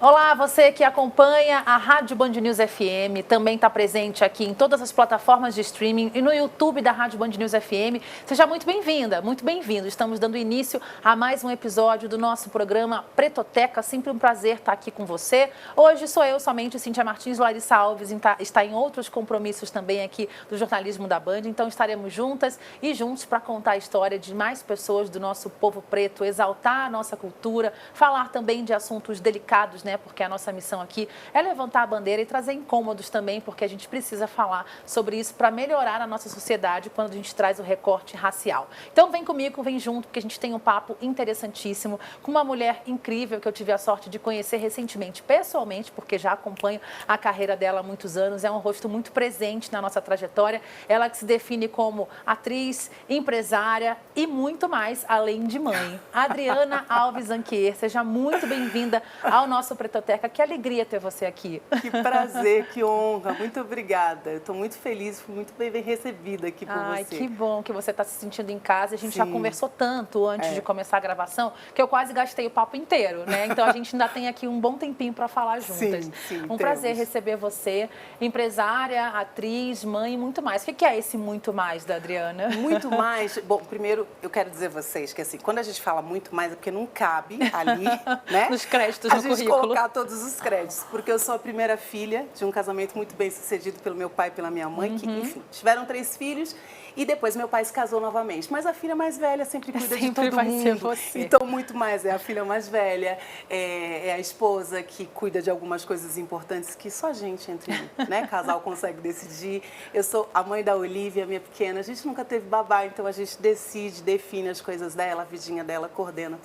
Olá, você que acompanha a Rádio Band News FM, também está presente aqui em todas as plataformas de streaming e no YouTube da Rádio Band News FM. Seja muito bem-vinda, muito bem-vindo. Estamos dando início a mais um episódio do nosso programa Pretoteca. Sempre um prazer estar aqui com você. Hoje sou eu somente, Cíntia Martins. Larissa Alves está em outros compromissos também aqui do jornalismo da Band. Então estaremos juntas e juntos para contar a história de mais pessoas do nosso povo preto, exaltar a nossa cultura, falar também de assuntos delicados, né? Porque a nossa missão aqui é levantar a bandeira e trazer incômodos também, porque a gente precisa falar sobre isso para melhorar a nossa sociedade quando a gente traz o recorte racial. Então vem comigo, vem junto, porque a gente tem um papo interessantíssimo com uma mulher incrível que eu tive a sorte de conhecer recentemente, pessoalmente, porque já acompanho a carreira dela há muitos anos, é um rosto muito presente na nossa trajetória, ela que se define como atriz, empresária e muito mais, além de mãe. Adriana Alves Anquier, seja muito bem-vinda ao nosso Pretoteca. Que alegria ter você aqui. Que prazer, que honra. Muito obrigada. Eu estou muito feliz, fui muito bem recebida aqui por você. Ai, que bom que você está se sentindo em casa. A gente já conversou tanto antes de começar a gravação que eu quase gastei o papo inteiro, né? Então a gente ainda tem aqui um bom tempinho para falar juntas. Sim, um prazer receber você, empresária, atriz, mãe e muito mais. O que é esse muito mais da Adriana? Muito mais. Bom, primeiro eu quero dizer a vocês que assim, quando a gente fala muito mais é porque não cabe ali, né? Nos créditos no currículo. Colocar todos os créditos, porque eu sou a primeira filha de um casamento muito bem sucedido pelo meu pai e pela minha mãe, que, enfim, tiveram 3 filhos e depois meu pai se casou novamente. Mas a filha mais velha sempre cuida de todo mundo. Ser você. Então, muito mais, é a filha mais velha, é a esposa que cuida de algumas coisas importantes que só a gente entre né, casal consegue decidir. Eu sou a mãe da Olivia, minha pequena, a gente nunca teve babá, então a gente decide, define as coisas dela, a vidinha dela, coordena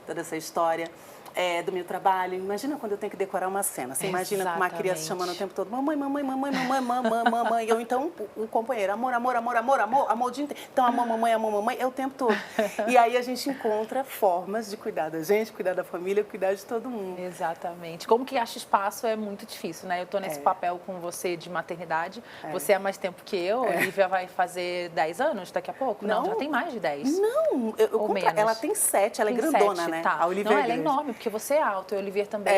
toda essa história. Do meu trabalho. Imagina quando eu tenho que decorar uma cena. Você imagina uma criança chamando o tempo todo, mamãe, mamãe, mamãe, mamãe, mamãe, mamãe. Ou então o companheiro, amor, amor, amor, amor, amor, amor o dia inteiro. Então, amor, mamãe, é o tempo todo. E aí a gente encontra formas de cuidar da gente, cuidar da família, cuidar de todo mundo. Exatamente. Como que acha espaço é muito difícil, né? Eu tô nesse papel com você de maternidade. Você há mais tempo que eu. Olivia vai fazer 10 anos daqui a pouco? Não, já tem mais de 10. Não, ela tem 7, ela é grandona, 7, né? Tá. A Olivia ela é enorme, porque você é alto e a Olivia também.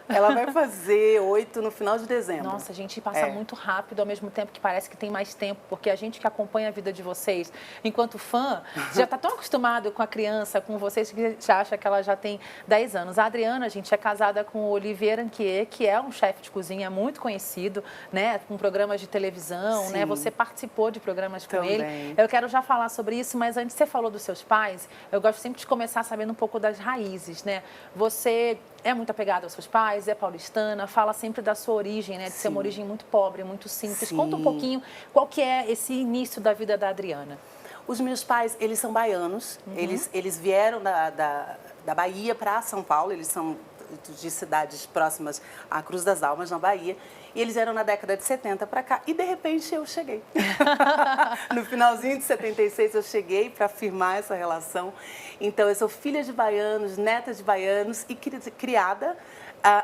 Ela vai fazer 8 no final de dezembro. Nossa, a gente passa muito rápido, ao mesmo tempo que parece que tem mais tempo, porque a gente que acompanha a vida de vocês, enquanto fã, já está tão acostumado com a criança, com vocês, que já acha que ela já tem 10 anos. A Adriana, a gente é casada com o Olivier Anquier, que é um chefe de cozinha muito conhecido, né, com programas de televisão, né? Você participou de programas com ele. Eu quero já falar sobre isso, mas antes você falou dos seus pais, eu gosto sempre de começar sabendo um pouco das raízes, né? Você é muito apegada aos seus pais, é paulistana, fala sempre da sua origem, né? De ser uma origem muito pobre, muito simples. Conta um pouquinho qual que é esse início da vida da Adriana. Os meus pais, eles são baianos, eles vieram da Bahia para São Paulo, eles são de cidades próximas à Cruz das Almas, na Bahia, e eles vieram na década de 70 para cá, e de repente eu cheguei. No finalzinho de 76 eu cheguei para firmar essa relação. Então eu sou filha de baianos, neta de baianos e criada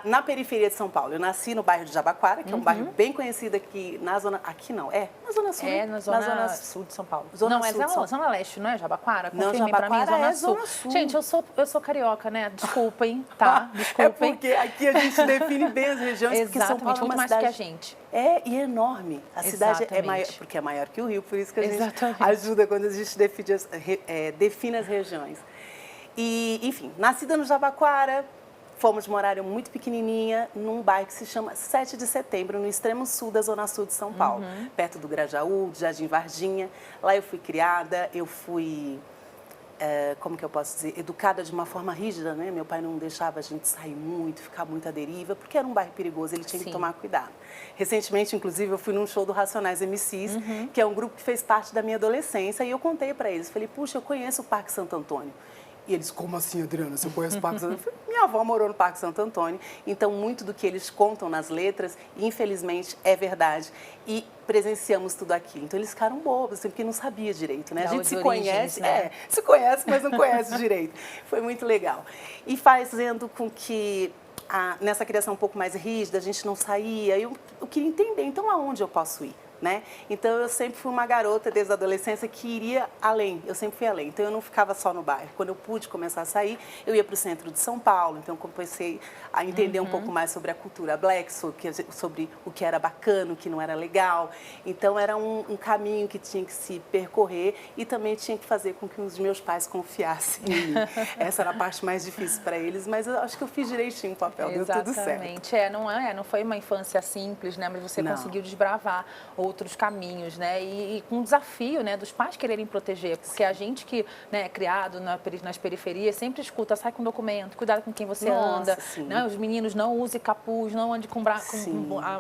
na periferia de São Paulo. Eu nasci no bairro de Jabaquara, que é um bairro bem conhecido aqui na zona... Aqui não, na zona sul. Na zona sul de São Paulo. Zona Zona leste, não é Jabaquara? Não, Jabaquara é zona sul. Gente, eu sou carioca, né? Desculpem, tá? Desculpem. É porque aqui a gente define bem as regiões, porque São Paulo é uma muito cidade... mais que a gente. E é enorme. A cidade é maior, porque é maior que o Rio, por isso que a gente ajuda quando a gente define as regiões. E, enfim, nascida no Jabaquara, fomos morar muito pequenininha num bairro que se chama 7 de Setembro, no extremo sul da zona sul de São Paulo, perto do Grajaú, do Jardim Varginha. Lá eu fui criada, eu fui, como que eu posso dizer, educada de uma forma rígida, né? Meu pai não deixava a gente sair muito, ficar muito à deriva, porque era um bairro perigoso, ele tinha que tomar cuidado. Recentemente, inclusive, eu fui num show do Racionais MCs, que é um grupo que fez parte da minha adolescência, e eu contei para eles, falei, puxa, eu conheço o Parque Santo Antônio. E eles, como assim, Adriana, você conhece o Parque Santo Antônio? Minha avó morou no Parque Santo Antônio, então muito do que eles contam nas letras, infelizmente, é verdade. E presenciamos tudo aquilo. Então eles ficaram bobos, assim, porque não sabia direito, né? A gente se conhece, se conhece, mas não conhece direito. Foi muito legal. E fazendo com que nessa criação um pouco mais rígida, a gente não saía. Eu queria entender, então, aonde eu posso ir? né? Então eu sempre fui uma garota desde a adolescência que iria além, eu sempre fui além. Então eu não ficava só no bairro. Quando eu pude começar a sair, eu ia para o centro de São Paulo, então eu comecei a entender um pouco mais sobre a cultura black, sobre o que era bacana, o que não era legal. Então era um caminho que tinha que se percorrer e também tinha que fazer com que os meus pais confiassem em mim. Essa era a parte mais difícil para eles, mas eu acho que eu fiz direitinho o papel, deu tudo certo. Exatamente, não foi uma infância simples, né? Mas você conseguiu desbravar outros caminhos, né? E com o desafio, né, dos pais quererem proteger, porque a gente que, né, é criado nas periferias sempre escuta, sai com documento, cuidado com quem você anda, né? Os meninos não usem capuz, não ande com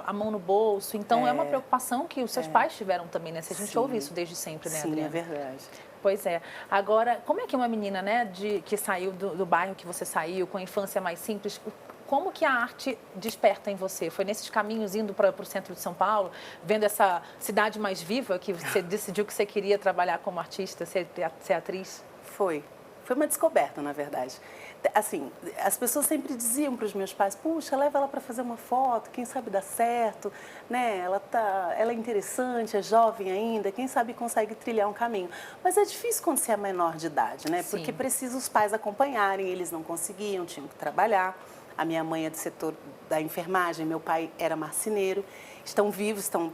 a mão no bolso. Então é uma preocupação que os seus pais tiveram também, né? Se a gente ouve isso desde sempre, né, Adriana? Sim, é verdade. Pois é. Agora, como é que uma menina, né, que saiu do bairro que você saiu, com a infância mais simples, como que a arte desperta em você? Foi nesses caminhos indo para o centro de São Paulo, vendo essa cidade mais viva, que você decidiu que você queria trabalhar como artista, ser atriz? Foi uma descoberta, na verdade. Assim, as pessoas sempre diziam para os meus pais, puxa, leva ela para fazer uma foto, quem sabe dá certo, né? Ela é interessante, é jovem ainda, quem sabe consegue trilhar um caminho. Mas é difícil quando você é menor de idade, né? Porque precisa os pais acompanharem, eles não conseguiam, tinham que trabalhar. A minha mãe é do setor da enfermagem, meu pai era marceneiro, estão vivos, estão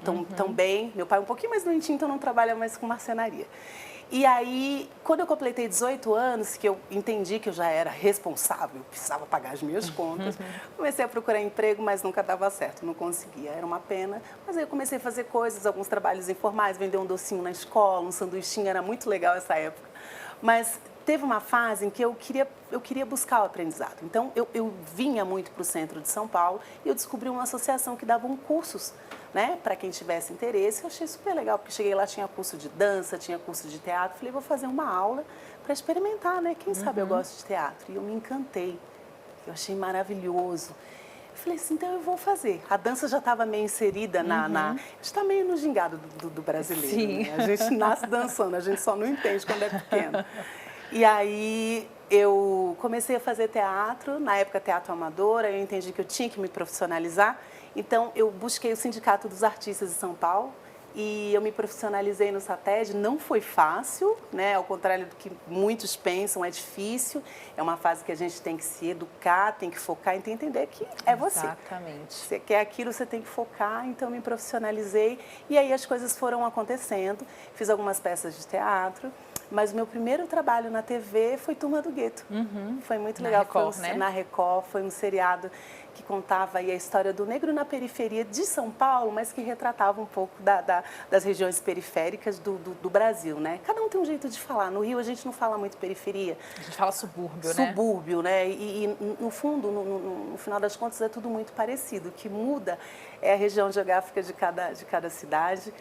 bem. Meu pai é um pouquinho mais doentinho, então não trabalha mais com marcenaria. E aí, quando eu completei 18 anos, que eu entendi que eu já era responsável, precisava pagar as minhas contas, comecei a procurar emprego, mas nunca dava certo, não conseguia, era uma pena. Mas aí eu comecei a fazer coisas, alguns trabalhos informais, vender um docinho na escola, um sanduichinho, era muito legal essa época. Mas teve uma fase em que eu queria buscar o aprendizado. Então, eu vinha muito para o centro de São Paulo e eu descobri uma associação que dava cursos, né, para quem tivesse interesse. Eu achei super legal, porque cheguei lá, tinha curso de dança, tinha curso de teatro. Falei, vou fazer uma aula para experimentar, né? Quem sabe eu gosto de teatro. E eu me encantei. Eu achei maravilhoso. Falei assim, então eu vou fazer. A dança já estava meio inserida está meio no gingado do brasileiro, né? A gente nasce dançando, a gente só não entende quando é pequeno. E aí eu comecei a fazer teatro, na época teatro amador, aí eu entendi que eu tinha que me profissionalizar. Então eu busquei o Sindicato dos Artistas de São Paulo e eu me profissionalizei no SATED. Não foi fácil, né? Ao contrário do que muitos pensam, é difícil. É uma fase que a gente tem que se educar, tem que focar e tem que entender que é você. Exatamente. Você quer aquilo, você tem que focar. Então eu me profissionalizei e aí as coisas foram acontecendo. Fiz algumas peças de teatro. Mas o meu primeiro trabalho na TV foi Turma do Gueto. Foi muito legal. Record, né? Na Record, foi um seriado que contava aí a história do negro na periferia de São Paulo, mas que retratava um pouco das regiões periféricas do Brasil, né? Cada um tem um jeito de falar. No Rio a gente não fala muito periferia. A gente fala subúrbio, né? Subúrbio, né? E no fundo, no final das contas, é tudo muito parecido. O que muda é a região geográfica de cada cidade.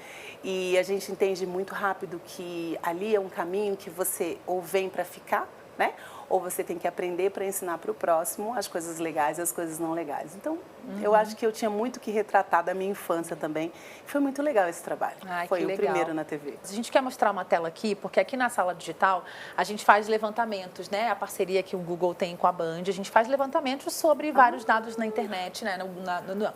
E a gente entende muito rápido que ali é um caminho que você ou vem para ficar, né? Ou você tem que aprender para ensinar para o próximo as coisas legais e as coisas não legais. Então, eu acho que eu tinha muito que retratar da minha infância também. Foi muito legal esse trabalho. Foi o primeiro na TV. A gente quer mostrar uma tela aqui, porque aqui na Sala Digital a gente faz levantamentos, né? A parceria que o Google tem com a Band, a gente faz levantamentos sobre vários dados na internet, né?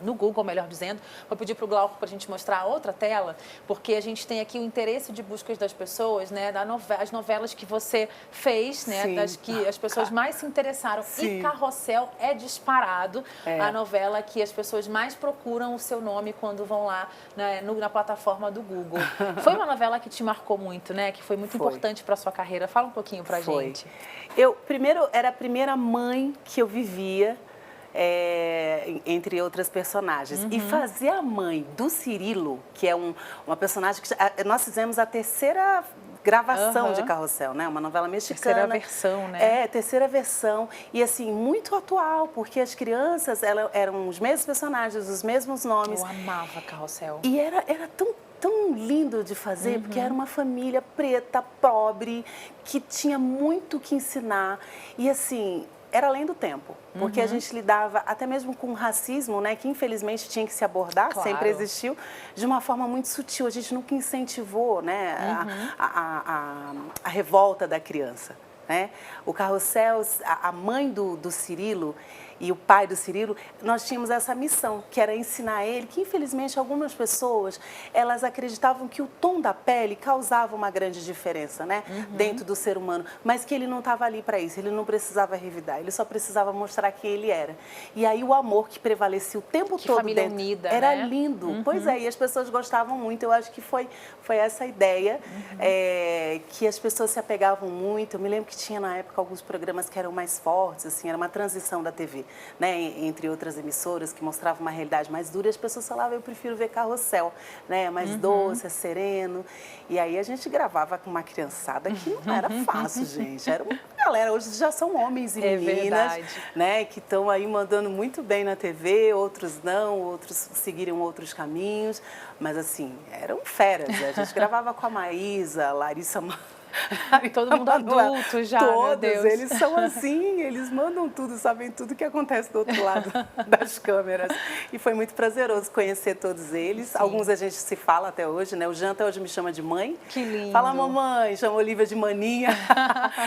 No Google, melhor dizendo. Vou pedir para o Glauco para a gente mostrar outra tela, porque a gente tem aqui o interesse de buscas das pessoas, né? As novelas que você fez, né? Das que as pessoas mais se interessaram. E Carrossel é disparado a novela que as pessoas mais procuram o seu nome quando vão lá, né, na plataforma do Google. Foi uma novela que te marcou muito, né? Que foi muito importante para a sua carreira. Fala um pouquinho para a gente. Era a primeira mãe que eu vivia, entre outras personagens. E fazer a mãe do Cirilo, que é uma personagem que nós fizemos a terceira gravação de Carrossel, né? Uma novela mexicana. Terceira versão, né? Terceira versão. E, assim, muito atual, porque as crianças eram os mesmos personagens, os mesmos nomes. Eu amava Carrossel. E era tão lindo de fazer, porque era uma família preta, pobre, que tinha muito que ensinar. E, assim, era além do tempo, porque a gente lidava até mesmo com o racismo, né, que infelizmente tinha que se abordar, sempre existiu, de uma forma muito sutil. A gente nunca incentivou, né, a revolta da criança, né? O Carrossel, a mãe do Cirilo, e o pai do Cirilo, nós tínhamos essa missão, que era ensinar ele, que infelizmente algumas pessoas, elas acreditavam que o tom da pele causava uma grande diferença, né, dentro do ser humano, mas que ele não estava ali para isso, ele não precisava revidar, ele só precisava mostrar quem ele era. E aí o amor que prevalecia o tempo todo família dentro, unida, era né? lindo. Pois é, e as pessoas gostavam muito, eu acho que foi essa ideia, que as pessoas se apegavam muito. Eu me lembro que tinha na época alguns programas que eram mais fortes, assim, era uma transição da TV, né, entre outras emissoras que mostravam uma realidade mais dura, e as pessoas falavam, eu prefiro ver Carrossel, né, mais doce, é sereno. E aí a gente gravava com uma criançada que não era fácil, gente, era uma galera, hoje já são homens e meninas, né, que estão aí mandando muito bem na TV, outros não, outros seguiram outros caminhos, mas assim, eram feras, né? A gente gravava com a Maísa, a Larissa... Todo mundo adulto já, todos, meu Deus. Eles são assim, eles mandam tudo, sabem tudo que acontece do outro lado das câmeras. E foi muito prazeroso conhecer todos eles. Sim. Alguns a gente se fala até hoje, né? O Jean até hoje me chama de mãe. Que lindo. Fala mamãe, chama a Olivia de maninha.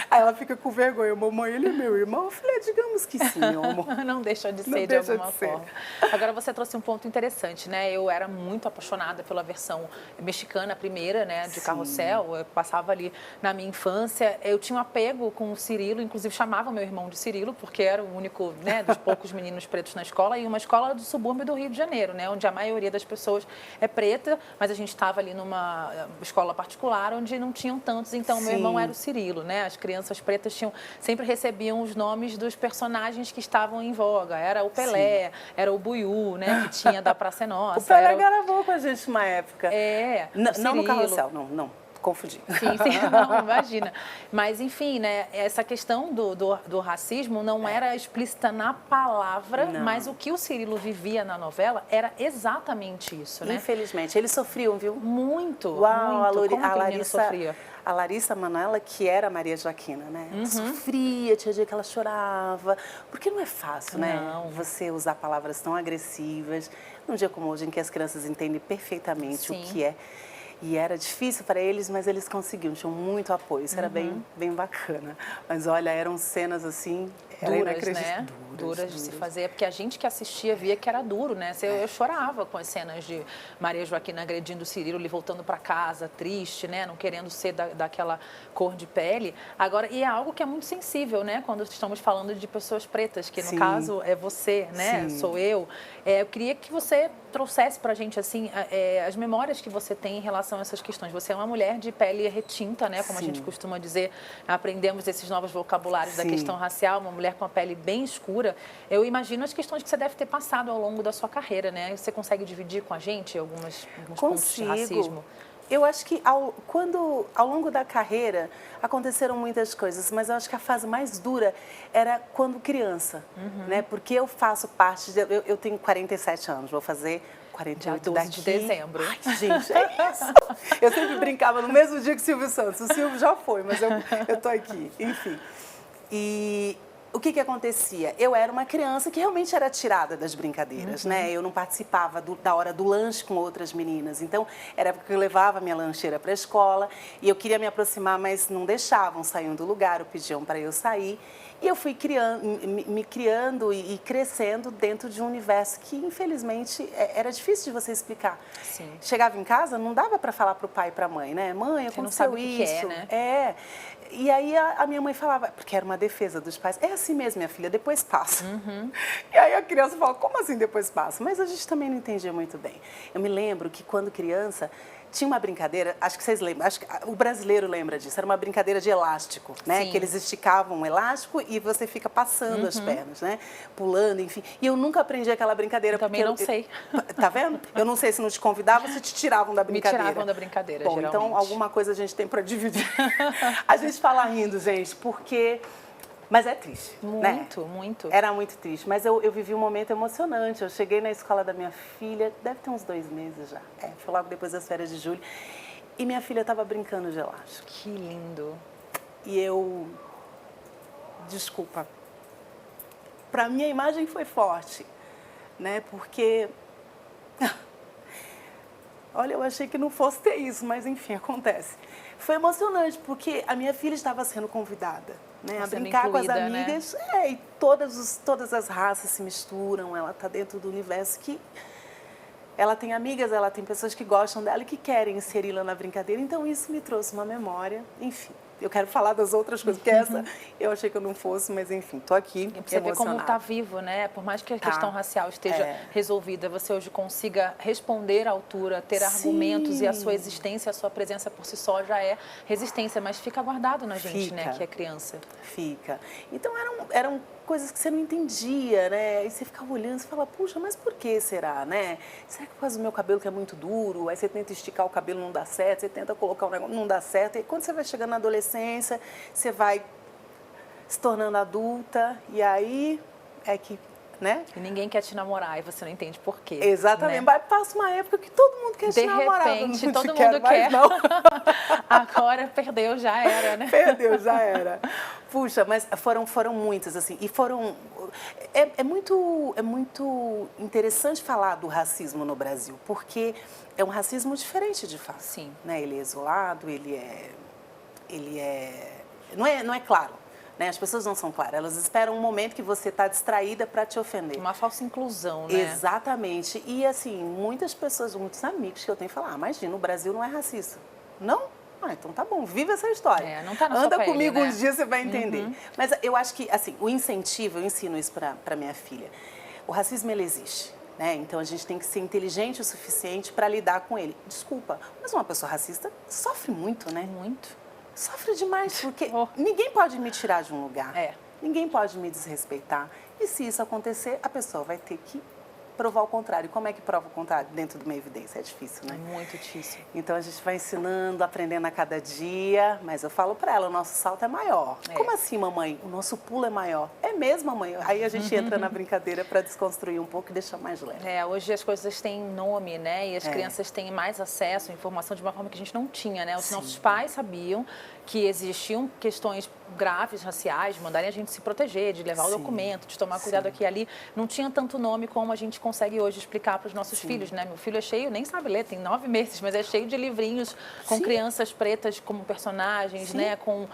Aí ela fica com vergonha. Mamãe, ele é meu irmão? Eu falei, digamos que sim, meu amor. Não deixa de ser de alguma forma. Agora você trouxe um ponto interessante, né? Eu era muito apaixonada pela versão mexicana, a primeira, né? De Carrossel. Eu passava ali na minha infância, eu tinha um apego com o Cirilo, inclusive chamava meu irmão de Cirilo, porque era o único, né, dos poucos meninos pretos na escola, e uma escola do subúrbio do Rio de Janeiro, né, onde a maioria das pessoas é preta, mas a gente estava ali numa escola particular onde não tinham tantos, então meu irmão era o Cirilo, né, as crianças pretas sempre recebiam os nomes dos personagens que estavam em voga, era o Pelé, era o Buiú, né, que tinha da Praça é Nossa. O Pelé gravou com a gente uma época. Não no Carrossel, não. Confundi. Sim, não, imagina. Mas, enfim, né, essa questão do racismo não era explícita na palavra, mas o que o Cirilo vivia na novela era exatamente isso, né? Infelizmente. Eles sofriam, viu? Muito, Uau, muito. Como a Larissa sofria? A Larissa Manoela, que era a Maria Joaquina, né? Sofria, tinha dia que ela chorava. Porque não é fácil, né? Você usar palavras tão agressivas. Num dia como hoje, em que as crianças entendem perfeitamente o que é. E era difícil para eles, mas eles conseguiam, tinham muito apoio, isso era bem bacana. Mas olha, eram cenas assim, era inacreditável. Né? Duras de se fazer, porque a gente que assistia via que era duro, né? Eu chorava com as cenas de Maria Joaquina agredindo o Cirilo, ele voltando para casa, triste, né? Não querendo ser daquela cor de pele. Agora, e é algo que é muito sensível, né? Quando estamos falando de pessoas pretas, que no caso é você, né? Sou eu. Eu queria que você trouxesse para a gente, assim, as memórias que você tem em relação a essas questões. Você é uma mulher de pele retinta, né? Como a gente costuma dizer, aprendemos esses novos vocabulários da questão racial, uma mulher com a pele bem escura. Eu imagino as questões que você deve ter passado ao longo da sua carreira, né? Você consegue dividir com a gente alguns pontos de racismo? Eu acho que ao longo da carreira aconteceram muitas coisas, mas eu acho que a fase mais dura era quando criança, né? Porque eu faço parte, eu tenho 47 anos, vou fazer 48 daqui. De dezembro. Ai, gente, é isso. Eu sempre brincava no mesmo dia que o Silvio Santos. O Silvio já foi, mas eu tô aqui. Enfim. E o que acontecia? Eu era uma criança que realmente era tirada das brincadeiras, né? Eu não participava da hora do lanche com outras meninas. Então, era porque eu levava minha lancheira para a escola e eu queria me aproximar, mas não deixavam, saíam do lugar, ou pediam para eu sair. E eu fui me criando e crescendo dentro de um universo que, infelizmente, era difícil de você explicar. Sim. Chegava em casa, não dava para falar para o pai e para a mãe, né? Mãe, aconteceu isso. Né? E aí a minha mãe falava, porque era uma defesa dos pais, é assim mesmo, minha filha, depois passa. E aí a criança fala, como assim depois passa? Mas a gente também não entendia muito bem. Eu me lembro que quando criança, tinha uma brincadeira, acho que vocês lembram, acho que o brasileiro lembra disso, era uma brincadeira de elástico, né? Que eles esticavam um elástico e você fica passando as pernas, né? Pulando, enfim. E eu nunca aprendi aquela brincadeira. Também não sei. Tá vendo? Eu não sei se não te convidavam, se te tiravam da brincadeira. Me tiravam da brincadeira, Bom, geralmente. então alguma coisa a gente tem para dividir. A gente fala rindo, gente, porque... Mas é triste, muito, né? Muito. Era muito triste, mas eu vivi um momento emocionante. Eu cheguei na escola da minha filha, deve ter uns 2 meses já. Foi logo depois das férias de julho. E minha filha estava brincando de elástico. Que lindo. E eu... Desculpa. Para mim a imagem foi forte, né? Porque... Olha, eu achei que não fosse ter isso, mas enfim, acontece. Foi emocionante, porque a minha filha estava sendo convidada, né, a brincar com as amigas, né? E todas as raças se misturam, ela está dentro do universo que ela tem amigas, ela tem pessoas que gostam dela e que querem inseri-la na brincadeira, então isso me trouxe uma memória, enfim. Eu quero falar das outras coisas, porque essa eu achei que eu não fosse, mas enfim, tô aqui emocionada. Você vê como está vivo, né? Por mais que a questão racial esteja resolvida, você hoje consiga responder à altura, ter argumentos, e a sua existência, a sua presença por si só já é resistência, mas fica guardado na gente, né? Que é criança. Fica. Então eram coisas que você não entendia, né? E você ficava olhando e fala, puxa, mas por que será, né? Será que por causa do meu cabelo que é muito duro? Aí você tenta esticar o cabelo, não dá certo, você tenta colocar um negócio, não dá certo. E quando você vai chegando na adolescência, você vai se tornando adulta e aí é que, né? E ninguém quer te namorar e você não entende por quê. Exatamente. Né? Passa uma época que todo mundo quer te namorar. De repente, todo mundo quer. Não. Agora perdeu, já era, né? Perdeu, já era. Puxa, mas foram muitas, assim, e foram... É muito interessante falar do racismo no Brasil, porque é um racismo diferente de fato. Sim. Né? Ele é isolado, não é claro. Né? As pessoas não são claras, elas esperam um momento que você está distraída para te ofender. Uma falsa inclusão, né? Exatamente. E, assim, muitas pessoas, muitos amigos que eu tenho falam, imagina, o Brasil não é racista. Não? Ah, então tá bom, vive essa história. Não tá na Anda sua pele, comigo né? uns dias, você vai entender. Mas eu acho que, assim, o incentivo, eu ensino isso para minha filha. O racismo, ele existe. Né? Então, a gente tem que ser inteligente o suficiente para lidar com ele. Desculpa, mas uma pessoa racista sofre muito, né? Muito. Sofre demais, porque ninguém pode me tirar de um lugar. Ninguém pode me desrespeitar. E se isso acontecer, a pessoa vai ter que provar o contrário. Como é que prova o contrário dentro de uma evidência? É difícil, né? É muito difícil. Então, a gente vai ensinando, aprendendo a cada dia, mas eu falo para ela, o nosso salto é maior. Como assim, mamãe? O nosso pulo é maior. É mesmo, mamãe? Aí a gente entra na brincadeira para desconstruir um pouco e deixar mais leve. Hoje as coisas têm nome, né? E as crianças têm mais acesso à informação de uma forma que a gente não tinha, né? Os nossos pais sabiam que existiam questões graves raciais, de mandarem a gente se proteger, de levar o documento, de tomar cuidado aqui e ali. Não tinha tanto nome como a gente consegue hoje explicar para os nossos filhos, né? Meu filho é cheio, nem sabe ler, tem 9 meses, mas é cheio de livrinhos com crianças pretas como personagens, né? Com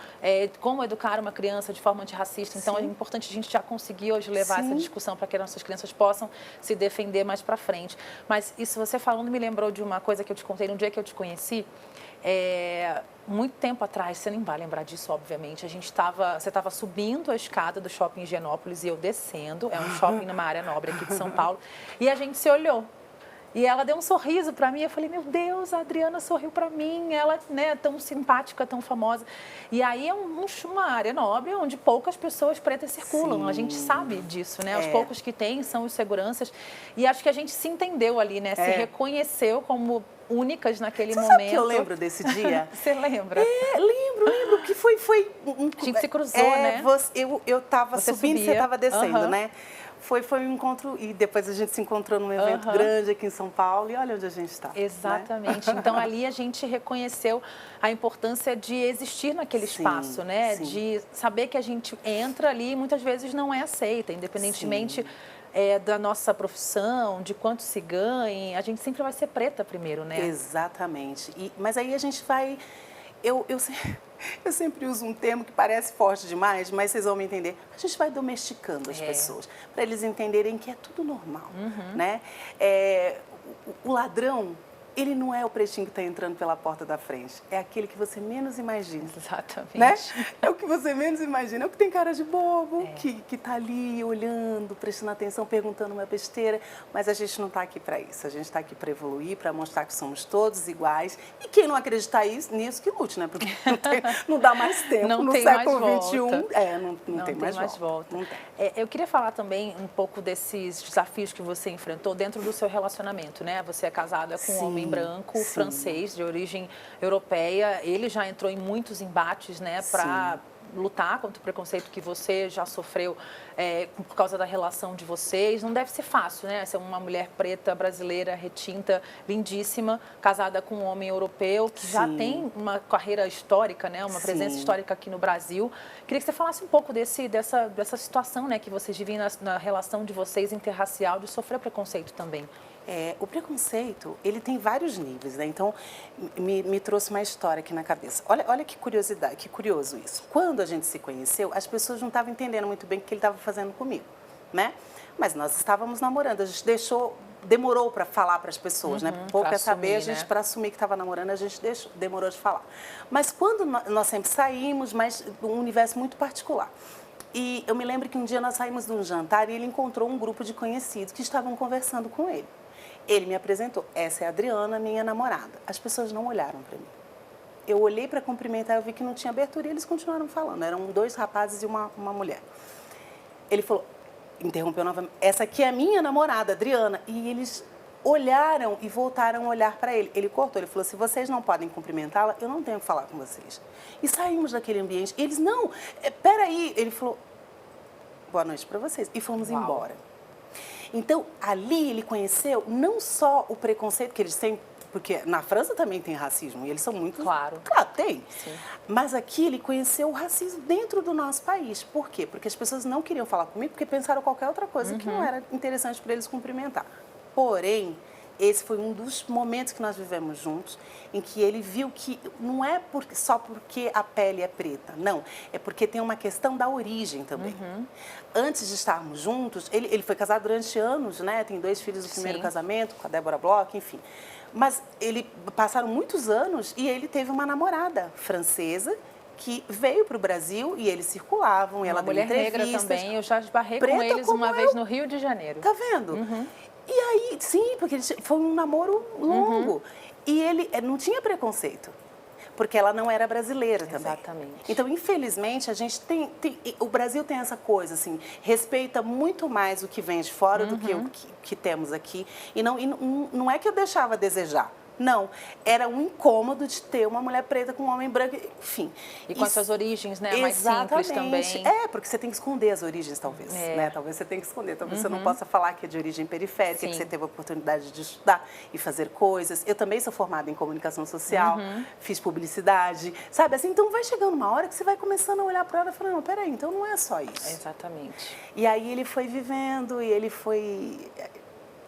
como educar uma criança de forma antirracista. Então, é importante a gente já conseguir hoje levar essa discussão para que nossas crianças possam se defender mais para frente. Mas isso você falando me lembrou de uma coisa que eu te contei no dia que eu te conheci. Muito tempo atrás, você nem vai lembrar disso, obviamente, você estava subindo a escada do shopping Higienópolis e eu descendo, é um shopping numa área nobre aqui de São Paulo, e a gente se olhou. E ela deu um sorriso para mim, eu falei, meu Deus, a Adriana sorriu para mim, ela, né, tão simpática, tão famosa. E aí é uma área nobre onde poucas pessoas pretas circulam, a gente sabe disso, né? Os poucos que tem são os seguranças. E acho que a gente se entendeu ali, né? Se reconheceu como únicas naquele momento. Sabe que eu lembro desse dia? Você lembra? Lembro, que foi a gente se cruzou, né? Eu estava subindo e você estava descendo, né? Foi um encontro e depois a gente se encontrou num evento grande aqui em São Paulo e olha onde a gente está. Exatamente. Né? Então, ali a gente reconheceu a importância de existir naquele espaço, né? De saber que a gente entra ali e muitas vezes não é aceita, independentemente da nossa profissão, de quanto se ganhe, a gente sempre vai ser preta primeiro, né? Exatamente. Mas aí a gente vai... Eu sempre uso um termo que parece forte demais, mas vocês vão me entender. A gente vai domesticando as pessoas, para eles entenderem que é tudo normal, né? O ladrão, ele não é o pretinho que está entrando pela porta da frente, é aquele que você menos imagina. Exatamente. Né? É o que você menos imagina, é o que tem cara de bobo, que está ali olhando, prestando atenção, perguntando uma besteira, mas a gente não está aqui para isso, a gente está aqui para evoluir, para mostrar que somos todos iguais, e quem não acreditar nisso, que lute, né? Porque não dá mais tempo, no século XXI, não tem mais volta. Não tem. Eu queria falar também um pouco desses desafios que você enfrentou dentro do seu relacionamento, né? Você é casada com um homem branco, francês, de origem europeia. Ele já entrou em muitos embates, né, para lutar contra o preconceito que você já sofreu por causa da relação de vocês. Não deve ser fácil, né? Ser uma mulher preta, brasileira, retinta, lindíssima, casada com um homem europeu, que já tem uma carreira histórica, né? Uma presença histórica aqui no Brasil. Queria que você falasse um pouco dessa situação, né, que vocês vivem na relação de vocês interracial, de sofrer preconceito também. O preconceito, ele tem vários níveis, né? Então, me trouxe uma história aqui na cabeça. Olha que curiosidade, que curioso isso. Quando a gente se conheceu, as pessoas não estavam entendendo muito bem o que ele estava fazendo comigo, né? Mas nós estávamos namorando, a gente demorou para falar para as pessoas, né? Pouco quer saber, a gente, para assumir que estava namorando, a gente demorou de falar. Mas quando nós sempre saímos, mas um universo muito particular. E eu me lembro que um dia nós saímos de um jantar e ele encontrou um grupo de conhecidos que estavam conversando com ele. Ele me apresentou, essa é a Adriana, minha namorada. As pessoas não olharam para mim. Eu olhei para cumprimentar, eu vi que não tinha abertura e eles continuaram falando. Eram 2 rapazes e uma mulher. Ele falou, interrompeu novamente, essa aqui é a minha namorada, Adriana. E eles olharam e voltaram a olhar para ele. Ele cortou, ele falou, se vocês não podem cumprimentá-la, eu não tenho que falar com vocês. E saímos daquele ambiente. E eles, não, peraí. Ele falou, boa noite para vocês. E fomos embora. Então, ali ele conheceu não só o preconceito que eles têm, porque na França também tem racismo, e eles são muito... Claro. Claro, tem. Sim. Mas aqui ele conheceu o racismo dentro do nosso país. Por quê? Porque as pessoas não queriam falar comigo porque pensaram qualquer outra coisa que não era interessante para eles cumprimentar. Porém, esse foi um dos momentos que nós vivemos juntos, em que ele viu que não é só porque a pele é preta, não. É porque tem uma questão da origem também. Antes de estarmos juntos, ele foi casado durante anos, né? Tem 2 filhos do primeiro casamento, com a Débora Bloch, enfim. Mas passaram muitos anos e ele teve uma namorada francesa que veio para o Brasil e eles circulavam, e ela deu entrevistas. Mulher negra também, eu já esbarrei com eles uma vez no Rio de Janeiro. Tá vendo? E aí, sim, porque foi um namoro longo. E ele não tinha preconceito, porque ela não era brasileira também. Exatamente. Então, infelizmente, a gente o Brasil tem essa coisa, assim, respeita muito mais o que vem de fora do que o que temos aqui. E não é que eu deixava a desejar. Não, era um incômodo de ter uma mulher preta com um homem branco, enfim. E com as suas origens, né, mais simples também. Porque você tem que esconder as origens, talvez, né? Talvez você tenha que esconder, talvez você não possa falar que é de origem periférica, que você teve a oportunidade de estudar e fazer coisas. Eu também sou formada em comunicação social, fiz publicidade, sabe? Assim, então vai chegando uma hora que você vai começando a olhar para ela e falar, não, peraí, então não é só isso. Exatamente. E aí ele foi vivendo e ele foi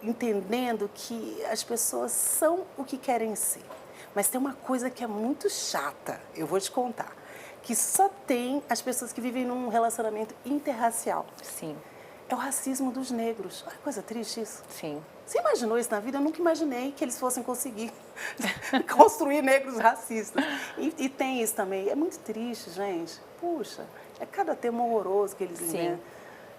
entendendo que as pessoas são o que querem ser. Mas tem uma coisa que é muito chata, eu vou te contar, que só tem as pessoas que vivem num relacionamento interracial. Sim. É o racismo dos negros. Olha que coisa triste isso. Sim. Você imaginou isso na vida? Eu nunca imaginei que eles fossem conseguir construir negros racistas. E tem isso também. É muito triste, gente. Puxa, é cada tema horroroso que eles inventam.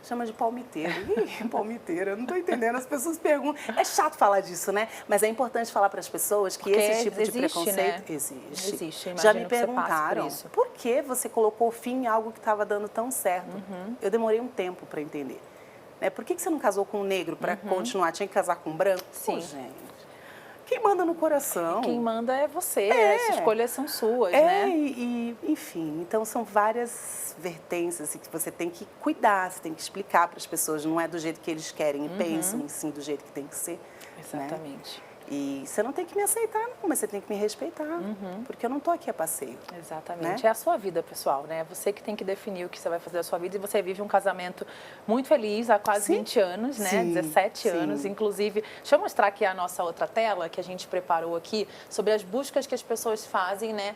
Chama de palmiteiro. Ih, palmiteiro, eu não estou entendendo. As pessoas perguntam. É chato falar disso, né? Mas é importante falar para as pessoas que esse tipo de preconceito, né? Existe. Já me perguntaram, por que você colocou fim em algo que estava dando tão certo? Eu demorei um tempo para entender. Por que você não casou com um negro para continuar? Tinha que casar com um branco? Sim. Pô, gente. Quem manda no coração? Quem manda é você, as escolhas são suas, né? Enfim, então são várias vertentes assim, que você tem que cuidar, você tem que explicar para as pessoas, não é do jeito que eles querem e pensam, e sim do jeito que tem que ser. Exatamente. Né? E você não tem que me aceitar, não, mas você tem que me respeitar, porque eu não estou aqui a passeio. Exatamente. Né? É a sua vida, pessoal, né? Você que tem que definir o que você vai fazer da sua vida e você vive um casamento muito feliz há quase 20 anos, né? Sim, 17 anos, inclusive. Deixa eu mostrar aqui a nossa outra tela que a gente preparou aqui sobre as buscas que as pessoas fazem, né,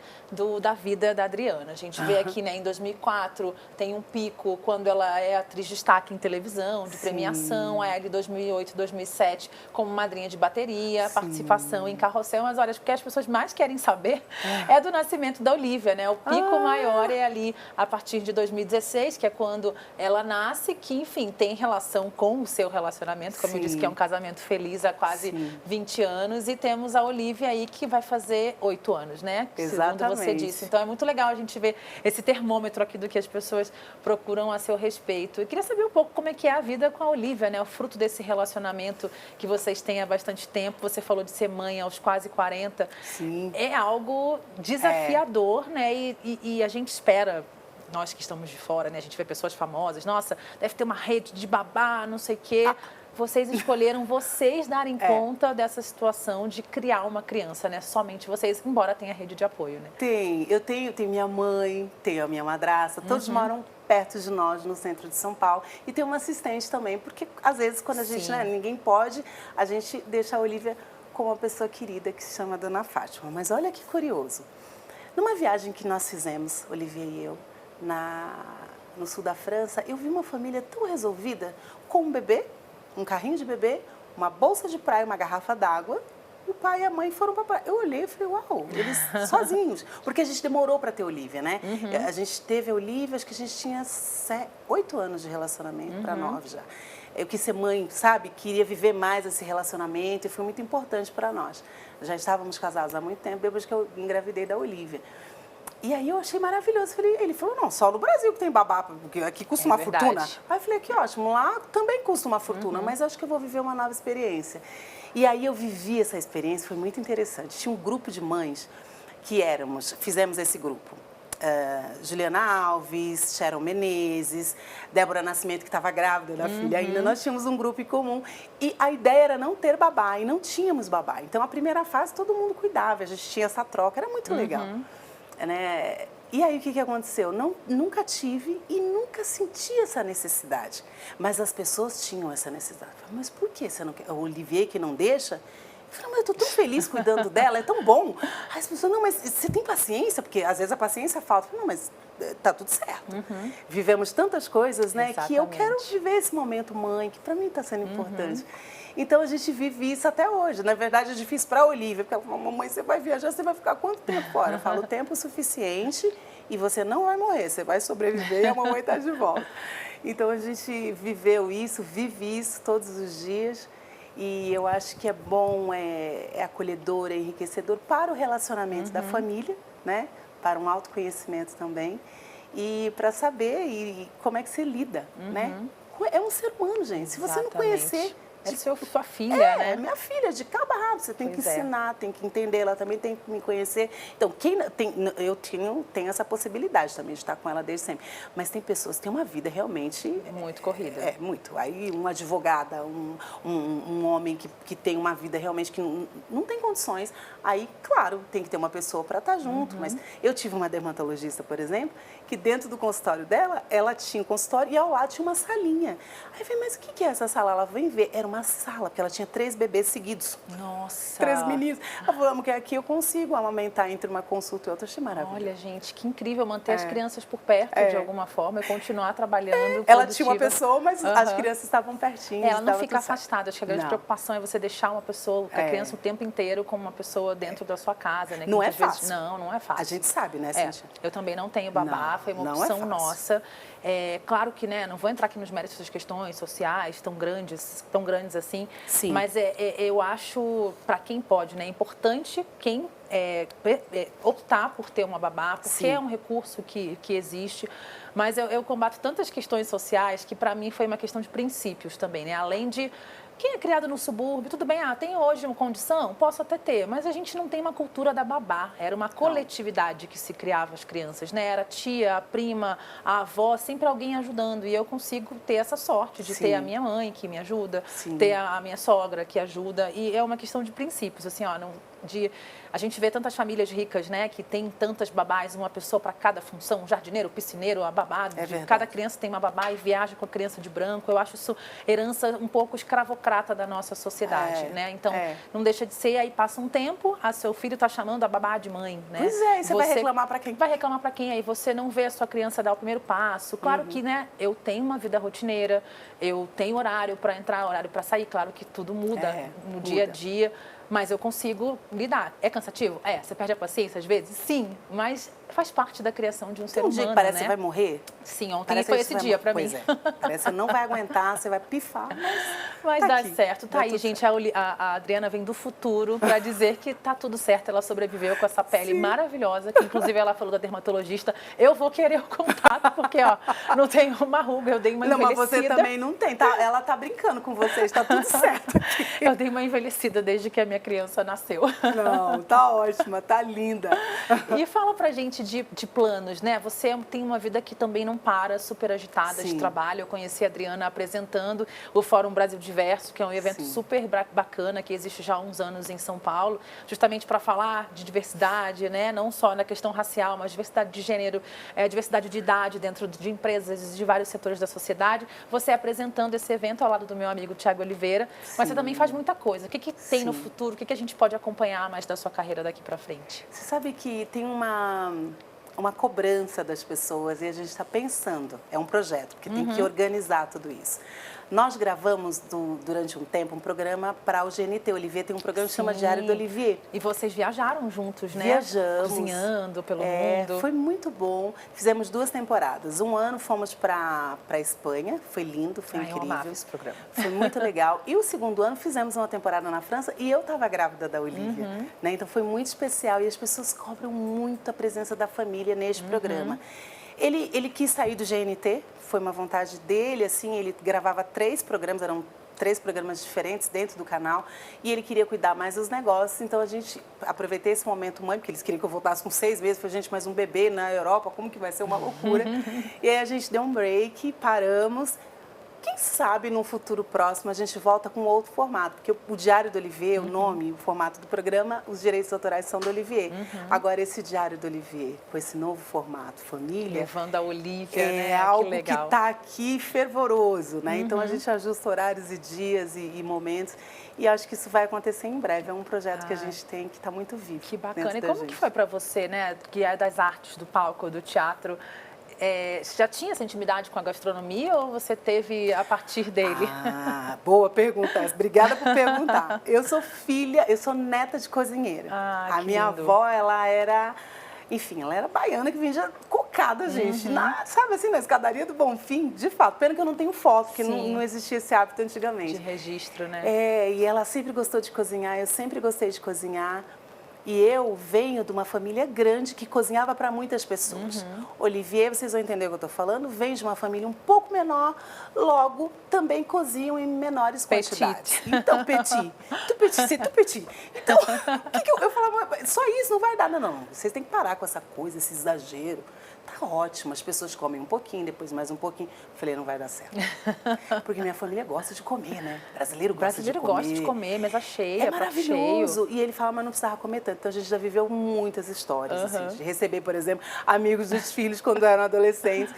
da vida da Adriana. A gente vê aqui, né, em 2004 tem um pico quando ela é atriz de destaque em televisão, de premiação, aí ali 2008, 2007 como madrinha de bateria, participação em Carrossel, mas olha, o que as pessoas mais querem saber é do nascimento da Olivia, né? O pico maior é ali a partir de 2016, que é quando ela nasce, que, enfim, tem relação com o seu relacionamento, como eu disse, que é um casamento feliz há quase 20 anos, e temos a Olivia aí que vai fazer 8 anos, né? Exatamente. Segundo você disse. Então é muito legal a gente ver esse termômetro aqui do que as pessoas procuram a seu respeito. Eu queria saber um pouco como é que é a vida com a Olivia, né? O fruto desse relacionamento que vocês têm há bastante tempo. Você falou de ser mãe aos quase 40. Sim. É algo desafiador, né? E a gente espera, nós que estamos de fora, né? A gente vê pessoas famosas, nossa, deve ter uma rede de babá, não sei o quê. vocês escolheram vocês darem conta dessa situação de criar uma criança, né? Somente vocês, embora tenha rede de apoio, né? Eu tenho minha mãe, tenho a minha madrasta, todos moram perto de nós, no centro de São Paulo. E tem uma assistente também, porque às vezes quando a gente, né, ninguém pode, a gente deixa a Olivia com uma pessoa querida que se chama Dona Fátima. Mas olha que curioso. Numa viagem que nós fizemos, Olivia e eu, no sul da França, eu vi uma família tão resolvida com um bebê, um carrinho de bebê, uma bolsa de praia, uma garrafa d'água. O pai e a mãe foram para a praia. Eu olhei e falei, uau, eles sozinhos. Porque a gente demorou para ter Olivia, né? A gente teve a Olivia, acho que a gente tinha 8 anos de relacionamento, para 9 já. Eu quis ser mãe, sabe? Queria viver mais esse relacionamento e foi muito importante para nós. Já estávamos casados há muito tempo, depois que eu engravidei da Olivia. E aí eu achei maravilhoso. Ele falou, não, só no Brasil que tem babá, porque aqui custa uma fortuna. Aí eu falei, que ótimo, lá também custa uma fortuna, mas acho que eu vou viver uma nova experiência. E aí eu vivi essa experiência, foi muito interessante. Tinha um grupo de mães que fizemos esse grupo. Juliana Alves, Sharon Menezes, Débora Nascimento, que estava grávida da filha ainda. Nós tínhamos um grupo em comum. E a ideia era não ter babá, e não tínhamos babá. Então, a primeira fase, todo mundo cuidava, a gente tinha essa troca, era muito legal. Né? E aí, o que aconteceu? Nunca tive e nunca senti essa necessidade. Mas as pessoas tinham essa necessidade. Mas por que você não quer? O Olivier que não deixa? Eu falei, mas eu estou tão feliz cuidando dela, é tão bom. Aí as pessoas, não, mas você tem paciência? Porque às vezes a paciência falta. Eu falei, não, mas tá tudo certo. Vivemos tantas coisas, né? Exatamente. Que eu quero viver esse momento mãe, que para mim está sendo importante. Então, a gente vive isso até hoje. Na verdade, é difícil para a Olivia, porque ela fala, mamãe, você vai viajar, você vai ficar quanto tempo fora? Eu falo, tempo suficiente e você não vai morrer, você vai sobreviver e a mamãe está de volta. Então, a gente viveu isso, vive isso todos os dias. E eu acho que é bom, é acolhedor, é enriquecedor para o relacionamento da família, né? Para um autoconhecimento também. E para saber como é que você lida, né? É um ser humano, gente. Se você não conhecer... É sua filha, né? É minha filha, de cabo a rabo. Você tem que ensinar, tem que entender, ela também tem que me conhecer. Então, eu tenho essa possibilidade também de estar com ela desde sempre. Mas tem pessoas que têm uma vida realmente... muito corrida. Muito. Aí, uma advogada, um homem que tem uma vida realmente que não tem condições. Aí, claro, tem que ter uma pessoa para estar junto. Mas eu tive uma dermatologista, por exemplo, que dentro do consultório dela, ela tinha um consultório e ao lado tinha uma salinha. Aí eu falei, mas o que é essa sala? Ela vem ver. Era uma sala, porque ela tinha 3 bebês seguidos. Nossa! 3 meninos. Ela falou, que aqui eu consigo amamentar entre uma consulta e outra. Eu achei maravilhoso. Olha, gente, que incrível manter as crianças por perto de alguma forma e continuar trabalhando. Ela tinha uma pessoa, mas as crianças estavam pertinho. Ela não fica afastada. Acho que a grande preocupação é você deixar uma pessoa, a criança o tempo inteiro como uma pessoa dentro da sua casa, né? Não é fácil. Vezes, não é fácil. A gente sabe, né, Cíntia? Eu também não tenho babá, foi uma opção nossa. Claro que, né, não vou entrar aqui nos méritos das questões sociais tão grandes assim. Sim. Mas eu acho, para quem pode, né, é importante quem optar por ter uma babá, porque é um recurso que existe. Mas eu combato tantas questões sociais que, para mim, foi uma questão de princípios também, né? Além de quem é criado no subúrbio, tudo bem, tem hoje uma condição? Posso até ter, mas a gente não tem uma cultura da babá. Era uma coletividade que se criava as crianças, né? Era a tia, a prima, a avó, sempre alguém ajudando. E eu consigo ter essa sorte de ter a minha mãe que me ajuda, ter a minha sogra que ajuda. E é uma questão de princípios, assim, a gente vê tantas famílias ricas, né, que tem tantas babás, uma pessoa para cada função, um jardineiro, um piscineiro, a babá, cada criança tem uma babá e viaja com a criança de branco. Eu acho isso herança um pouco escravocrata da nossa sociedade, né? Então, não deixa de ser, aí passa um tempo, seu filho está chamando a babá de mãe, né? Pois é, e você vai reclamar para quem? Vai reclamar para quem? Aí você não vê a sua criança dar o primeiro passo. Claro que, né, eu tenho uma vida rotineira, eu tenho horário para entrar, horário para sair, claro que tudo muda no dia a dia. Mas eu consigo lidar. É cansativo? Você perde a paciência às vezes? Sim, mas faz parte da criação de um ser humano, dia que parece que você vai morrer? Sim, ontem foi esse dia para mim. Parece que você não vai aguentar, você vai pifar, mas dá certo. Tá aí, gente, a Adriana vem do futuro para dizer que tá tudo certo, ela sobreviveu com essa pele maravilhosa, que inclusive ela falou da dermatologista. Eu vou querer o contato, porque, não tem uma ruga, eu dei uma envelhecida. Mas você também não tem, tá? Ela tá brincando com vocês, tá tudo certo. Eu dei uma envelhecida desde que a minha minha criança nasceu. Não, tá ótima, tá linda. E fala pra gente de planos, né? Você tem uma vida que também não para, super agitada de trabalho. Eu conheci a Adriana apresentando o Fórum Brasil Diverso, que é um evento super bacana, que existe já há uns anos em São Paulo, justamente para falar de diversidade, né? Não só na questão racial, mas diversidade de gênero, diversidade de idade dentro de empresas, de vários setores da sociedade. Você apresentando esse evento ao lado do meu amigo Tiago Oliveira, mas você também faz muita coisa. O que tem no futuro? O que a gente pode acompanhar mais da sua carreira daqui para frente? Você sabe que tem uma cobrança das pessoas e a gente está pensando, é um projeto, porque tem que organizar tudo isso. Nós gravamos durante um tempo um programa para o GNT Olivier, tem um programa que chama Diário do Olivier. E vocês viajaram juntos, né? Viajamos. Cozinhando pelo mundo. Foi muito bom. Fizemos 2 temporadas. Um ano fomos para a Espanha, foi lindo, foi incrível. Eu amava esse programa. Foi muito legal. E o segundo ano fizemos uma temporada na França e eu estava grávida da Olivia. Né? Então foi muito especial e as pessoas cobram muito a presença da família neste programa. Ele quis sair do GNT, foi uma vontade dele, assim, ele gravava 3 programas, eram 3 programas diferentes dentro do canal, e ele queria cuidar mais dos negócios, então a gente aproveitei esse momento mãe, porque eles queriam que eu voltasse com 6 meses, falei, gente, mais um bebê na Europa, como que vai ser uma loucura? E aí a gente deu um break, paramos. Quem sabe, num futuro próximo, a gente volta com outro formato, porque o Diário do Olivier, o nome, o formato do programa, os direitos autorais são do Olivier. Agora, esse Diário do Olivier, com esse novo formato, família... Levando a Olivia, né? É algo que está aqui fervoroso, né? Então, a gente ajusta horários e dias e momentos, e acho que isso vai acontecer em breve. É um projeto que a gente tem que está muito vivo. Que bacana. E como que foi para você, né, que é das artes, do palco, do teatro... Você já tinha essa intimidade com a gastronomia ou você teve a partir dele? Boa pergunta. Obrigada por perguntar. Eu sou neta de cozinheira. A minha avó, ela era baiana que vendia cocada, gente. Sabe assim, na escadaria do Bonfim, de fato. Pena que eu não tenho foto, porque não existia esse hábito antigamente. De registro, né? E ela sempre gostou de cozinhar, eu sempre gostei de cozinhar. E eu venho de uma família grande que cozinhava para muitas pessoas. Olivier, vocês vão entender o que eu estou falando, vem de uma família um pouco menor, logo também cozinham em menores quantidades. Então, petit. Tu petit. Então, o que eu falava? Só isso não vai dar. Não. Vocês têm que parar com essa coisa, esse exagero. Tá ótimo, as pessoas comem um pouquinho, depois mais um pouquinho. Eu falei, não vai dar certo. Porque minha família gosta de comer, né? Brasileiro gosta de comer, mesa cheia, é maravilhoso. E ele fala, mas não precisava comer tanto. Então a gente já viveu muitas histórias, assim, de receber, por exemplo, amigos dos filhos quando eram adolescentes.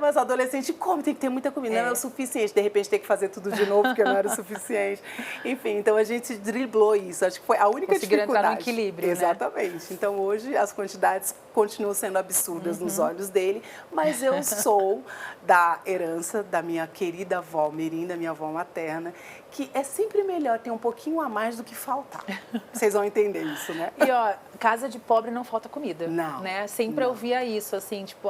Mas adolescente come, tem que ter muita comida. Não é o suficiente, de repente tem que fazer tudo de novo, porque não era o suficiente. Enfim, então a gente driblou isso. Acho que foi a única dificuldade. Entrar no equilíbrio, exatamente. Né? Então hoje as quantidades continuam sendo absurdas nos olhos dele, mas eu sou da herança da minha querida avó Merinda, minha avó materna, que é sempre melhor ter um pouquinho a mais do que faltar. Vocês vão entender isso, né? E ó, casa de pobre não falta comida. Não. Né? Sempre eu ouvia isso, assim, tipo,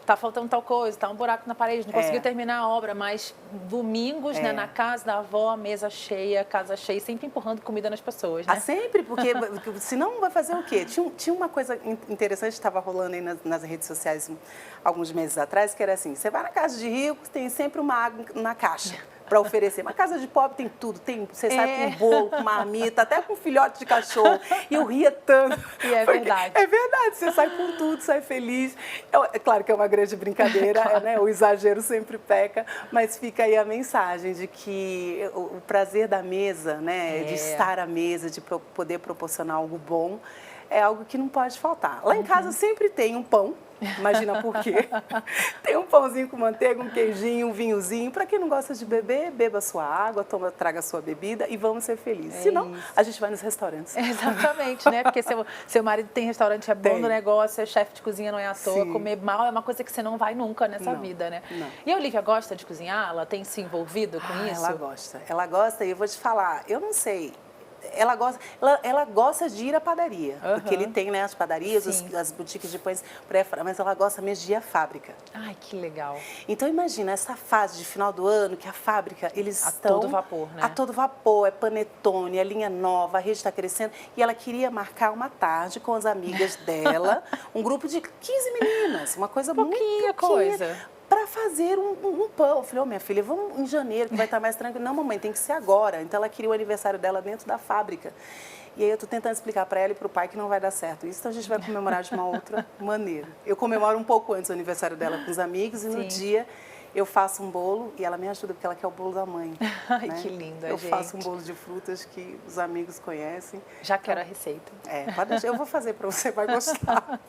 tá faltando tal coisa, tá um buraco na parede, não conseguiu terminar a obra, mas domingos, né, na casa da avó, mesa cheia, casa cheia, sempre empurrando comida nas pessoas, né? Sempre, porque senão vai fazer o quê? Tinha uma coisa interessante que estava rolando aí nas redes sociais alguns meses atrás, que era assim, você vai na casa de ricos, tem sempre uma água na caixa para oferecer. Mas casa de pobre tem tudo, você sai com bolo, com marmita, até com filhote de cachorro. E eu ria tanto. E é verdade. É verdade, você sai com tudo, sai feliz. É claro que é uma grande brincadeira, né? O exagero sempre peca, mas fica aí a mensagem de que o prazer da mesa, né? De estar à mesa, de poder proporcionar algo bom, é algo que não pode faltar. Lá em casa sempre tem um pão. Imagina por quê. Tem um pãozinho com manteiga, um queijinho, um vinhozinho. Para quem não gosta de beber, beba sua água, traga sua bebida e vamos ser felizes. Senão, a gente vai nos restaurantes. Exatamente, né? Porque seu marido tem restaurante, é bom do negócio, é chefe de cozinha, não é à toa. Comer mal é uma coisa que você não vai nunca nessa vida, né? Não. E a Olivia gosta de cozinhar? Ela tem se envolvido com isso? Ela gosta e eu vou te falar, eu não sei... Ela gosta de ir à padaria, porque ele tem, né, as padarias, as boutiques de pães por aí fora, mas ela gosta mesmo de ir à fábrica. Ai, que legal. Então, imagina, essa fase de final do ano, que a fábrica, eles estão... A todo vapor, né? A todo vapor, é panetone, é linha nova, a rede está crescendo. E ela queria marcar uma tarde com as amigas dela, um grupo de 15 meninas, uma coisa muito... Pouquinha coisa. para fazer um pão. Eu falei, minha filha, vamos em janeiro, que vai estar mais tranquilo. Não, mamãe, tem que ser agora. Então, ela queria o aniversário dela dentro da fábrica. E aí eu estou tentando explicar para ela e para o pai que não vai dar certo isso, então a gente vai comemorar de uma outra maneira. Eu comemoro um pouco antes do aniversário dela com os amigos e no dia eu faço um bolo e ela me ajuda porque ela quer o bolo da mãe. Ai, né? que linda, Eu gente. faço um bolo de frutas que os amigos conhecem. Já quero a receita. Pode deixar, eu vou fazer para você, vai gostar.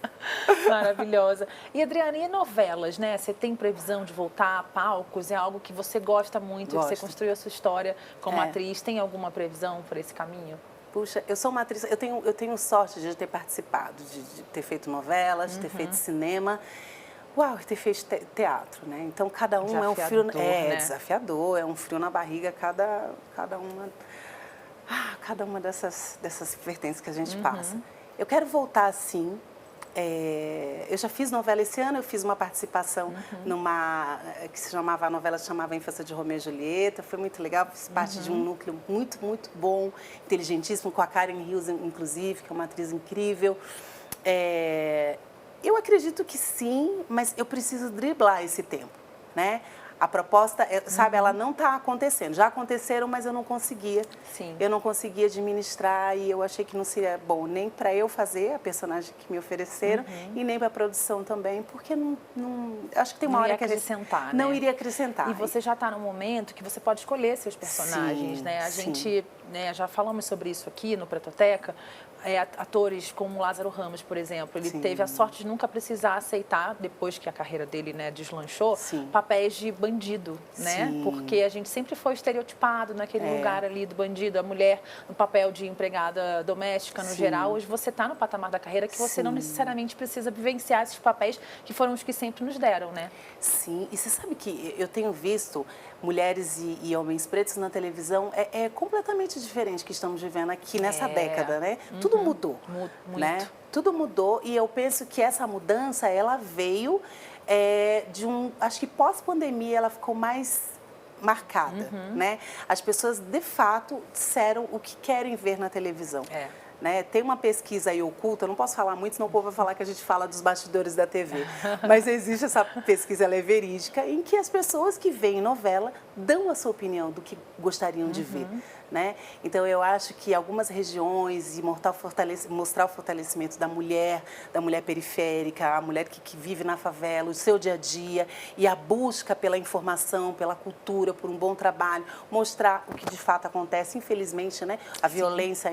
Maravilhosa. E Adriana, e novelas, né? Você tem previsão de voltar a palcos? É algo que você gosta muito, que você construiu a sua história como atriz. Tem alguma previsão por esse caminho? Puxa, eu sou uma atriz, eu tenho sorte de ter participado, de ter feito novelas, de ter feito cinema. Uau, ter feito teatro, né? Então, cada um é um frio... né? Desafiador, é um frio na barriga, cada uma dessas vertentes que a gente passa. Eu quero voltar assim. Eu já fiz novela esse ano, eu fiz uma participação numa... a novela se chamava Infância de Romeu e Julieta, foi muito legal, fiz parte de um núcleo muito, muito bom, inteligentíssimo, com a Karen Hills, inclusive, que é uma atriz incrível. Eu acredito que sim, mas eu preciso driblar esse tempo, né? A proposta, sabe, ela não está acontecendo. Já aconteceram, mas eu não conseguia. Sim. Eu não conseguia administrar e eu achei que não seria bom nem para eu fazer a personagem que me ofereceram e nem para a produção também, porque acho que tem uma hora que a gente não iria acrescentar. E você já está num momento que você pode escolher seus personagens, né? A gente, né, já falamos sobre isso aqui no Pretoteca. Atores como Lázaro Ramos, por exemplo, ele teve a sorte de nunca precisar aceitar, depois que a carreira dele, né, deslanchou, papéis de bandido, né? Porque a gente sempre foi estereotipado naquele lugar ali do bandido, a mulher no papel de empregada doméstica no geral. Hoje você está no patamar da carreira que você não necessariamente precisa vivenciar esses papéis que foram os que sempre nos deram, né? Sim, e você sabe que eu tenho visto mulheres e homens pretos na televisão, é completamente diferente que estamos vivendo aqui nessa década, né? Tudo mudou, muito. né? Tudo mudou e eu penso que essa mudança, ela veio acho que pós-pandemia ela ficou mais marcada, né? As pessoas, de fato, disseram o que querem ver na televisão. Né? Tem uma pesquisa aí oculta, eu não posso falar muito, senão o povo vai falar que a gente fala dos bastidores da TV. Mas existe essa pesquisa, ela é verídica, em que as pessoas que veem novela dão a sua opinião do que gostariam de ver. Né? Então, eu acho que algumas regiões e mostrar o fortalecimento da mulher periférica, a mulher que vive na favela, o seu dia a dia e a busca pela informação, pela cultura, por um bom trabalho, mostrar o que de fato acontece. Infelizmente, né? A violência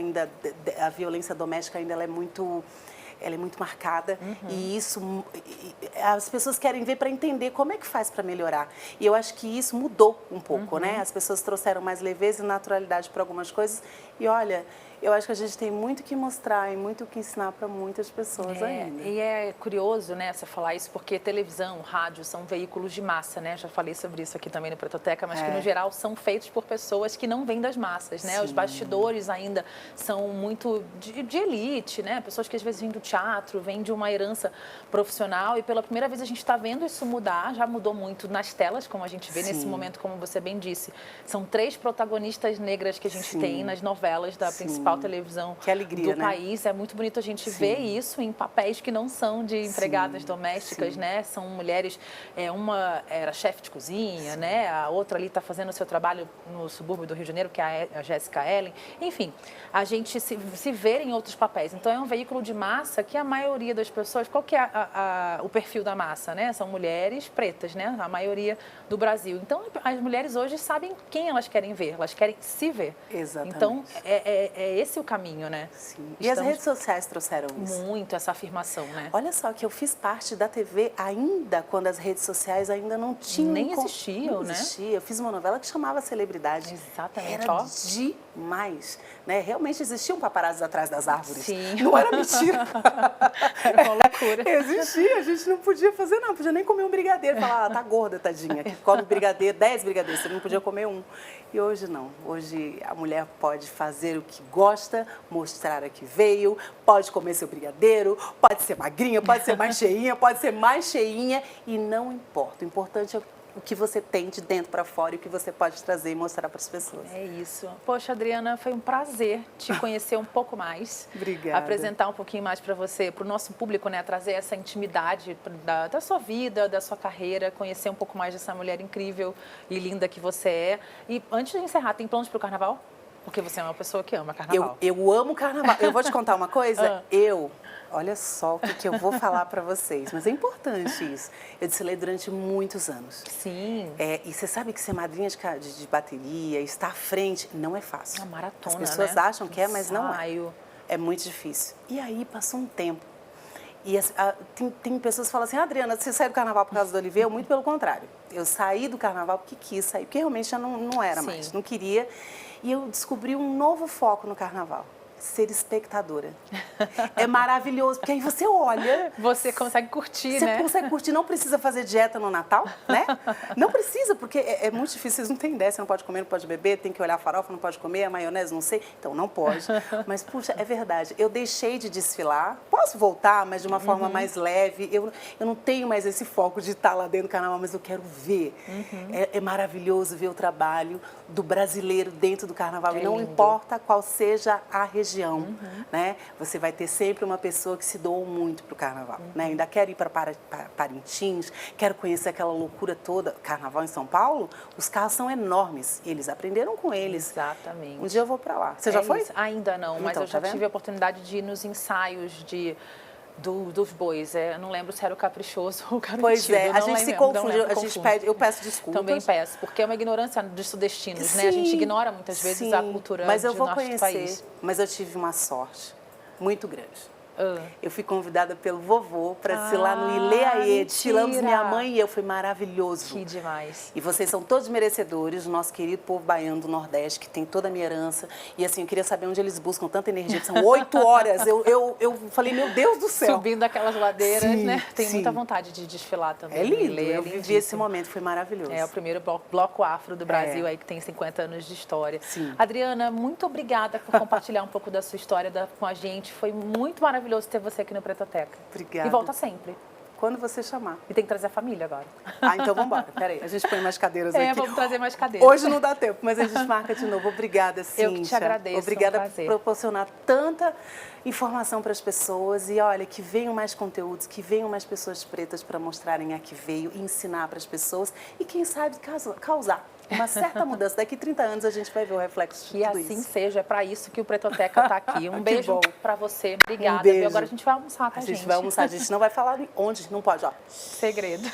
doméstica ainda ela é muito marcada e isso as pessoas querem ver para entender como é que faz para melhorar. E eu acho que isso mudou um pouco, né? As pessoas trouxeram mais leveza e naturalidade para algumas coisas e olha, eu acho que a gente tem muito que mostrar e muito que ensinar para muitas pessoas ainda. E é curioso, né, você falar isso, porque televisão, rádio são veículos de massa, né? Já falei sobre isso aqui também no Pretoteca, mas que no geral são feitos por pessoas que não vêm das massas, né? Os bastidores ainda são muito de elite, né? Pessoas que às vezes vêm do teatro, vêm de uma herança profissional e pela primeira vez a gente está vendo isso mudar, já mudou muito nas telas, como a gente vê nesse momento, como você bem disse. São 3 protagonistas negras que a gente tem nas novelas da principal televisão do país. É muito bonito a gente ver isso em papéis que não são de empregadas domésticas, né? São mulheres, uma era chefe de cozinha, né? A outra ali está fazendo o seu trabalho no subúrbio do Rio de Janeiro, que é a Jéssica Ellen. Enfim, a gente se vê em outros papéis. Então, é um veículo de massa que a maioria das pessoas... Qual que é o perfil da massa, né? São mulheres pretas, né? A maioria do Brasil. Então, as mulheres hoje sabem quem elas querem ver. Elas querem se ver. Exatamente. Então, esse o caminho, né? Sim. E as redes sociais trouxeram isso? Muito, essa afirmação, né? Olha só, que eu fiz parte da TV ainda quando as redes sociais ainda não tinham... Nem existiam, né? Não existia. Eu fiz uma novela que chamava Celebridade. Exatamente. Era demais, né? Realmente existiam paparazzi atrás das árvores. Sim. Não era mentira. Era uma loucura. Existia, a gente não podia fazer, não podia nem comer um brigadeiro. Falar, tá gorda, tadinha, que come brigadeiro, 10 brigadeiros, você não podia comer um. E hoje não. Hoje a mulher pode fazer o que gosta, mostrar a que veio, pode comer seu brigadeiro, pode ser magrinha, pode ser mais cheinha, pode ser mais cheinha e não importa. O importante é o que você tem de dentro para fora e o que você pode trazer e mostrar para as pessoas. É isso. Poxa, Adriana, foi um prazer te conhecer um pouco mais. Obrigada. Apresentar um pouquinho mais para você, para o nosso público, né? Trazer essa intimidade da sua vida, da sua carreira, conhecer um pouco mais dessa mulher incrível e linda que você é. E antes de encerrar, tem planos para o carnaval? Porque você é uma pessoa que ama carnaval. Eu amo carnaval. Eu vou te contar uma coisa. Olha só o que eu vou falar para vocês, mas é importante isso. Eu desfilei durante muitos anos. Sim. E você sabe que ser madrinha de bateria, estar à frente, não é fácil. Uma maratona, as pessoas acham que é, mas não é. Ensaio. É muito difícil. E aí passou um tempo. E tem pessoas que falam assim, Adriana, você saiu do carnaval por causa do Oliveira? Muito pelo contrário. Eu saí do carnaval porque quis sair, porque realmente já não era mais, não queria. E eu descobri um novo foco no carnaval. Ser espectadora. É maravilhoso, porque aí você olha... Você consegue curtir, né? Você consegue curtir, não precisa fazer dieta no Natal, né? Não precisa, porque é muito difícil, vocês não têm ideia, você não pode comer, não pode beber, tem que olhar a farofa, não pode comer, a maionese, não sei, então não pode. Mas, puxa, é verdade, eu deixei de desfilar, posso voltar, mas de uma forma mais leve, eu não tenho mais esse foco de estar lá dentro do carnaval, mas eu quero ver. É maravilhoso ver o trabalho do brasileiro dentro do carnaval, e não lindo. importa qual seja a região, né? Você vai ter sempre uma pessoa que se doou muito para o carnaval, né? Ainda quero ir para Parintins, quero conhecer aquela loucura toda. Carnaval em São Paulo, os carros são enormes e eles aprenderam com eles. Exatamente. Um dia eu vou para lá. Você já foi? Isso. Ainda não, mas Então, eu já tá tive a oportunidade de ir nos ensaios dos bois. Eu não lembro se era o Caprichoso ou o Garantido. Pois é, a gente se confunde, eu peço desculpas. Também peço, porque é uma ignorância dos sudestinos, né? A gente ignora muitas vezes a cultura mas eu do vou nosso conhecer, país. mas eu tive uma sorte muito grande. Eu fui convidada pelo vovô para desfilar no Ileaê. Desfilamos minha mãe e eu, foi maravilhoso. Que demais. E vocês são todos merecedores do nosso querido povo baiano do Nordeste, que tem toda a minha herança. E assim, eu queria saber onde eles buscam tanta energia, que são 8 horas. Eu falei, meu Deus do céu. Subindo aquelas ladeiras, né? Tenho sim. muita vontade de desfilar também. É lindo, Ileê, eu vivi esse momento, foi maravilhoso. É o primeiro bloco afro do Brasil, aí que tem 50 anos de história. Sim. Adriana, muito obrigada por compartilhar um pouco da sua história com a gente. Foi muito maravilhoso ter você aqui no Pretoteca. Obrigada. E volta sempre. Quando você chamar. E tem que trazer a família agora. Então vamos embora. Peraí, a gente põe mais cadeiras aqui. Vamos trazer mais cadeiras. Hoje não dá tempo, mas a gente marca de novo. Obrigada, Cíntia. Eu que te agradeço. Obrigada é um por proporcionar tanta informação para as pessoas. E olha, que venham mais conteúdos, que venham mais pessoas pretas para mostrarem a que veio, ensinar para as pessoas e, quem sabe, causar uma certa mudança. Daqui 30 anos a gente vai ver o reflexo de tudo isso. Que assim seja, é para isso que o Pretoteca está aqui. Um beijo para você, obrigada. Um beijo. E agora a gente vai almoçar, tá, gente? A gente vai almoçar, a gente não vai falar onde, não pode, ó. Segredo.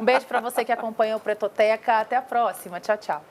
Um beijo para você que acompanha o Pretoteca. Até a próxima. Tchau, tchau.